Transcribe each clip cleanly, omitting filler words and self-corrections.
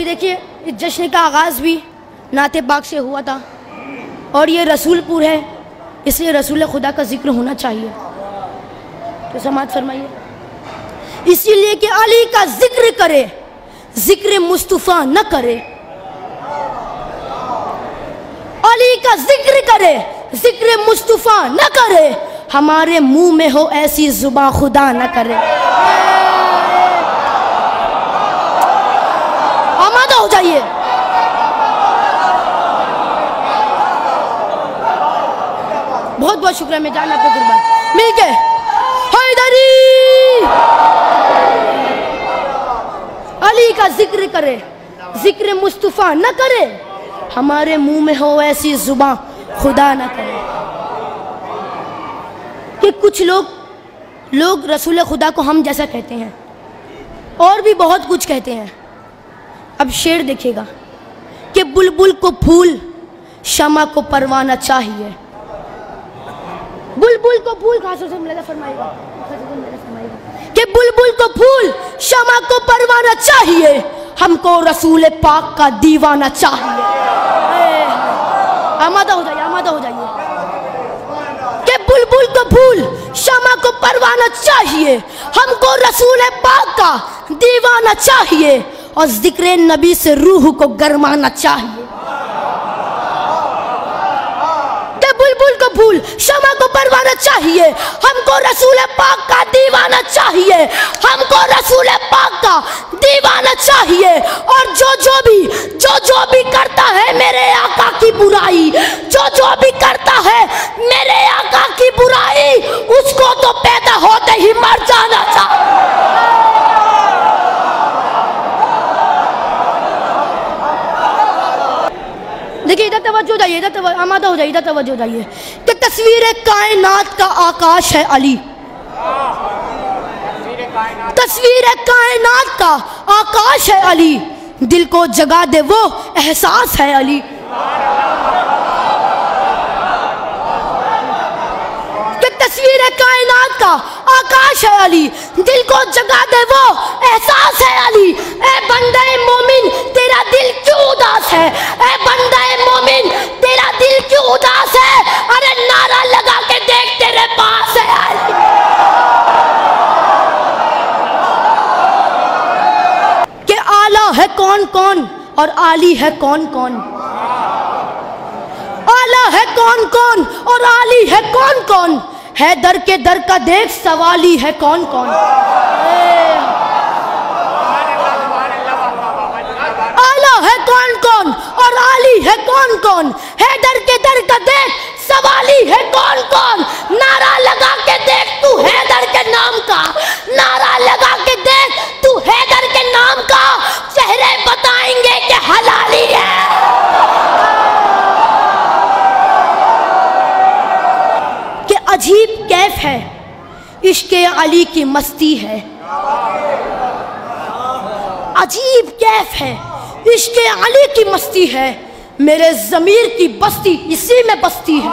देखिए, इस जश्न का आगाज़ भी नाते पाक से हुआ था और ये रसूलपुर है, इसलिए रसूल खुदा का जिक्र होना चाहिए। तो समात फरमाइए, इसीलिए कि अली का जिक्र करे, जिक्र मुस्तफ़ा न करे। अली का जिक्र करे, जिक्र मुस्तफ़ा न करे। हमारे मुंह में हो ऐसी जुबान खुदा न करे। आमादा हो जाइए। बहुत बहुत शुक्रिया, मैं जान आपको कुर्बान। मिल गए हैदरी। अली का जिक्र करे, जिक्र मुस्तफ़ा न करे। हमारे मुंह में हो ऐसी जुबान खुदा न करे। कि कुछ लोग रसूल खुदा को हम जैसा कहते हैं और भी बहुत कुछ कहते हैं। अब शेर देखिएगा कि बुलबुल को फूल, शमा को परवाना चाहिए। बुलबुल को फूल खास से मिला फरमाएगा कि बुलबुल को फूल, शमा को परवाना चाहिए। हमको रसूल पाक का दीवाना चाहिए। आमादा हो जाइए, आमादा हो जाइए कि बुलबुल को फूल, शमा को परवाना चाहिए। हमको रसूल पाक का दीवाना चाहिए और जिक्र नबी से रूह को गरमाना चाहिए। बुलबुल को फूल, शमा को परवाना चाहिए। हमको रसूल पाक का दीवाना चाहिए। हमको रसूल पाक का दीवाना चाहिए। और जो भी करता है मेरे आका की बुराई, जो भी करता है मेरे आका की बुराई, उसको तो पैदा होते ही मर जाना चाहिए। देखिए, इधर तवज्जो जाइए, इधर आमादा हो जाइए, इधर तवज्जो जाइए कि तस्वीर कायनात का आकाश है अली। तस्वीर कायनात का आकाश है अली। दिल को जगा दे वो एहसास है अली। कि तस्वीर कायनात का आकाश है अली। दिल को जगा दे वो एहसास है अली। ए बंदे मोमिन तेरा दिल क्यों उदास है? ए बंदे मोमिन तेरा दिल क्यों उदास है? अरे नारा लगा के देख तेरे पास है अली। कि आला है कौन कौन और आली है कौन कौन। आला है कौन कौन और आली है कौन कौन। है दर के दर का देख, सवाली है कौन कौन। आला है कौन कौन और आली है कौन कौन। है दर के दर का देख, सवाली है कौन कौन। नारा लगा के देख तू हैदर के नाम का। नारा लगा के देख तू हैदर के नाम का। चेहरे बताएंगे कि हलाली है। कि अजीब कैफ है, इश्क़े अली की मस्ती है। अजीब कैफ है, इश्क़े अली की मस्ती है। मेरे ज़मीर की बस्ती इसी में बसती है।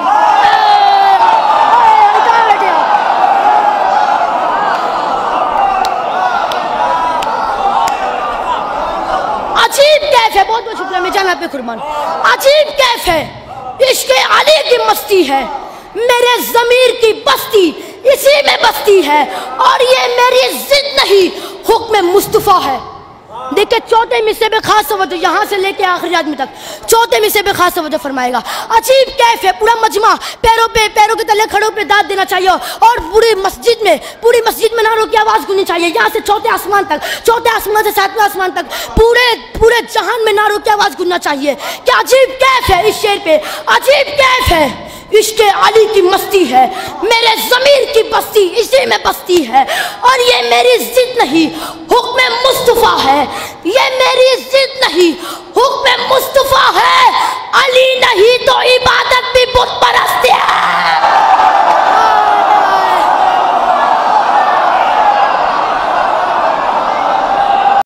अजीब कैफ है, बहुत बहुत शुक्रिया, मैं जान आप पे कुर्बान। अजीब कैफ है, इश्क़े अली की मस्ती है। मेरे ज़मीर की बस्ती इसी में बसती है। और ये मेरी जिद नहीं, हुक्म मुस्तफ़ा है। देखिए, चौथे मिसरे में खास तवज्जो, यहाँ से लेके आखिरी आदमी तक चौथे मिसरे में खास तवज्जो फरमाएगा। अजीब कैफ है, पूरा मजमा पैरों के तले खड़ों पे दाद देना चाहिए। और पूरी मस्जिद में नारों की आवाज़ गूंजनी चाहिए। यहाँ से चौथे आसमान तक, चौथे आसमान से सातवें आसमान तक, पूरे जहान में नारों की आवाज़ गूंजना चाहिए। क्या अजीब कैफ है इस शेर पे। अजीब कैफ है, इश्क़े अली की मस्ती है। मेरे ज़मीर की बस्ती इसी में बसती है। और ये मेरी जिद नहीं, हुक्म मुस्तफ़ा है। ये मेरी जिद नहीं, हुक्म मुस्तफ़ा है।